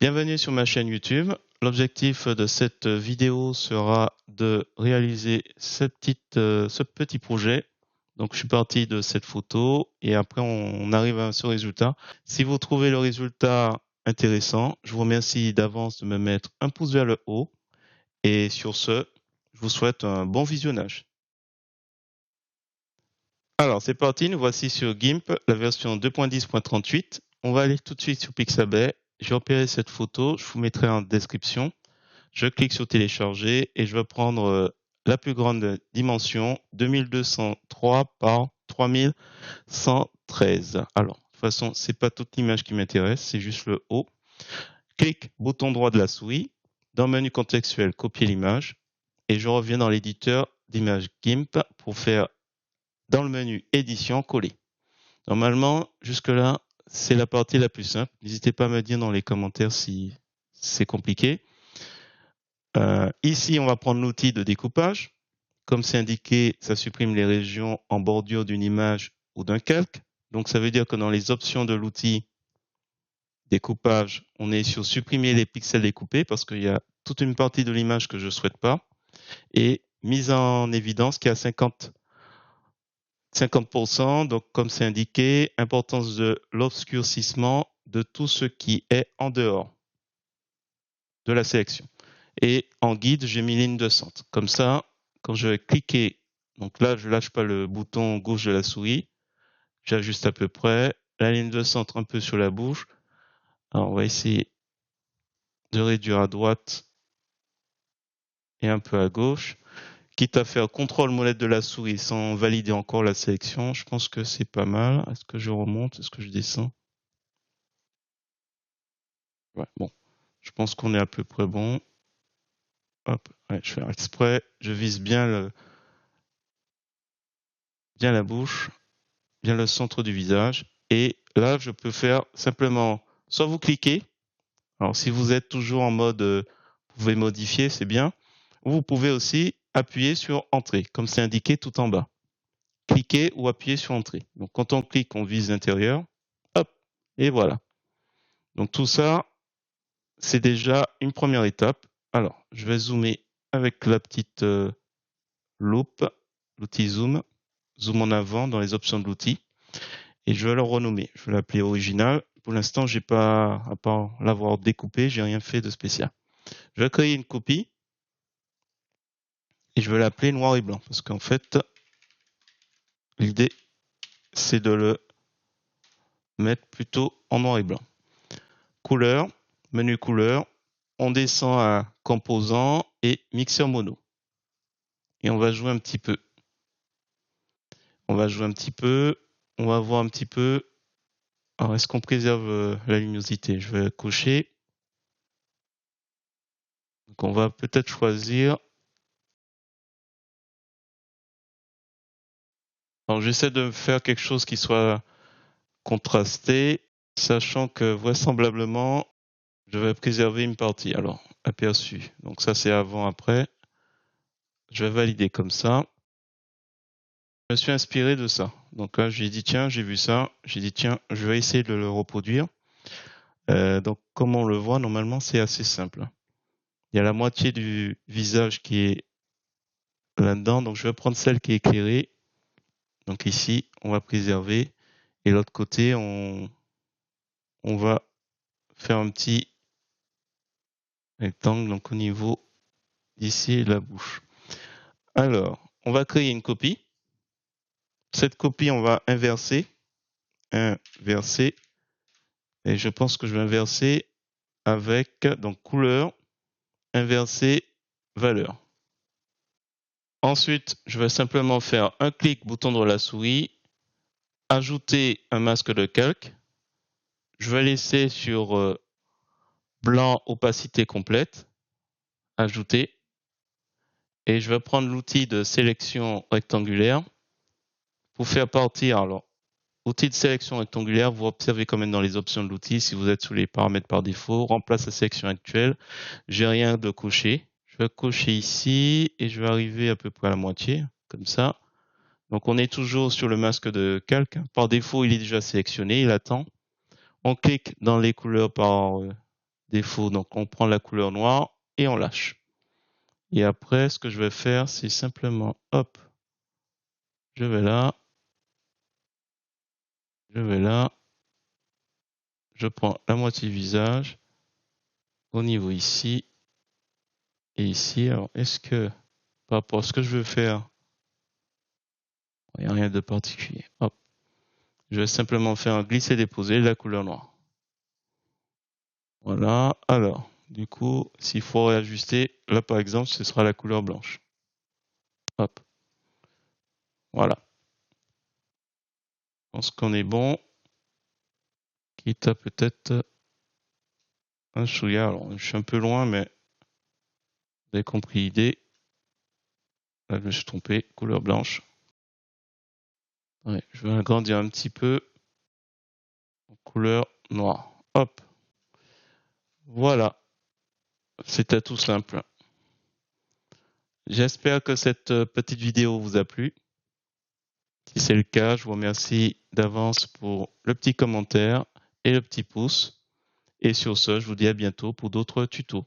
Bienvenue sur ma chaîne YouTube. L'objectif de cette vidéo sera de réaliser ce petit projet. Donc, je suis parti de cette photo et après, on arrive à ce résultat. Si vous trouvez le résultat intéressant, je vous remercie d'avance de me mettre un pouce vers le haut. Et sur ce, je vous souhaite un bon visionnage. Alors, c'est parti. Nous voici sur GIMP, la version 2.10.38. On va aller tout de suite sur Pixabay. J'ai repéré cette photo. Je vous mettrai en description. Je clique sur télécharger et je vais prendre la plus grande dimension, 2203 par 3113. Alors, de toute façon, c'est pas toute l'image qui m'intéresse, c'est juste le haut. Clique bouton droit de la souris. Dans le menu contextuel, copier l'image. Et je reviens dans l'éditeur d'image GIMP pour faire dans le menu édition, coller. Normalement, jusque-là, c'est la partie la plus simple. N'hésitez pas à me dire dans les commentaires si c'est compliqué. Ici, on va prendre l'outil de découpage. Comme c'est indiqué, ça supprime les régions en bordure d'une image ou d'un calque. Donc, ça veut dire que dans les options de l'outil découpage, on est sur supprimer les pixels découpés parce qu'il y a toute une partie de l'image que je ne souhaite pas. Et mise en évidence qui est à 50%. Donc, comme c'est indiqué, importance de l'obscurcissement de tout ce qui est en dehors de la sélection. Et en guide, j'ai mis ligne de centre. Comme ça, quand je vais cliquer, donc là, je lâche pas le bouton gauche de la souris, j'ajuste à peu près la ligne de centre un peu sur la bouche. Alors, on va essayer de réduire à droite et un peu à gauche. Quitte à faire contrôle molette de la souris sans valider encore la sélection, je pense que c'est pas mal. Est-ce que je remonte? Est-ce que je descends? Ouais, bon. Je pense qu'on est à peu près bon. Hop, ouais, je fais exprès. Je vise bien la bouche, bien le centre du visage. Et là, je peux faire simplement, soit vous cliquez. Alors, si vous êtes toujours en mode, vous pouvez modifier, c'est bien. Ou vous pouvez aussi appuyer sur Entrée, comme c'est indiqué tout en bas. Cliquez ou appuyez sur Entrée. Donc, quand on clique, on vise l'intérieur. Hop, et voilà. Donc, tout ça, c'est déjà une première étape. Alors, je vais zoomer avec la petite loupe, l'outil Zoom. Zoom en avant dans les options de l'outil. Et je vais le renommer. Je vais l'appeler original. Pour l'instant, j'ai pas, à part l'avoir découpé, j'ai rien fait de spécial. Je vais créer une copie et je vais l'appeler noir et blanc parce qu'en fait, l'idée, c'est de le mettre plutôt en noir et blanc. Couleur, menu couleur, on descend à composants et mixeur mono. Et on va jouer un petit peu. On va jouer un petit peu, on va voir un petit peu. Alors, est-ce qu'on préserve la luminosité? Je vais cocher. Donc, on va peut-être choisir. Alors, j'essaie de faire quelque chose qui soit contrasté, sachant que vraisemblablement, je vais préserver une partie. Alors, aperçu. Donc, ça, c'est avant, après. Je vais valider comme ça. Je me suis inspiré de ça. Donc là, j'ai dit, tiens, j'ai vu ça. J'ai dit, tiens, je vais essayer de le reproduire. Donc, comme on le voit, normalement, c'est assez simple. Il y a la moitié du visage qui est là-dedans. Donc, je vais prendre celle qui est éclairée. Donc ici, on va préserver. Et l'autre côté, on va faire un petit rectangle donc au niveau d'ici la bouche. Alors, on va créer une copie. Cette copie, on va inverser. Inverser. Et je pense que je vais inverser avec donc couleur, inverser, valeur. Ensuite, je vais simplement faire un clic bouton de la souris, ajouter un masque de calque. Je vais laisser sur blanc opacité complète, ajouter. Et je vais prendre l'outil de sélection rectangulaire pour faire partir. Alors, outil de sélection rectangulaire, vous observez quand même dans les options de l'outil, si vous êtes sous les paramètres par défaut, remplace la sélection actuelle. J'ai rien de coché. Je vais cocher ici et je vais arriver à peu près à la moitié, comme ça. Donc, on est toujours sur le masque de calque. Par défaut, il est déjà sélectionné, il attend. On clique dans les couleurs par défaut. Donc on prend la couleur noire et on lâche. Et après, ce que je vais faire, c'est simplement, hop, je vais là, je prends la moitié du visage, au niveau ici, et ici. Alors, est-ce que, par rapport à ce que je veux faire, il n'y a rien de particulier. Hop. Je vais simplement faire un glisser-déposer de la couleur noire. Voilà. Alors, du coup, s'il faut réajuster, là par exemple, ce sera la couleur blanche. Hop. Voilà. Je pense qu'on est bon. Quitte à peut-être un chouïa. Alors, je suis un peu loin, mais vous avez compris l'idée. Là, je me suis trompé. Couleur blanche. Ouais, je vais agrandir un petit peu. Couleur noire. Hop. Voilà. C'était tout simple. J'espère que cette petite vidéo vous a plu. Si c'est le cas, je vous remercie d'avance pour le petit commentaire et le petit pouce. Et sur ce, je vous dis à bientôt pour d'autres tutos.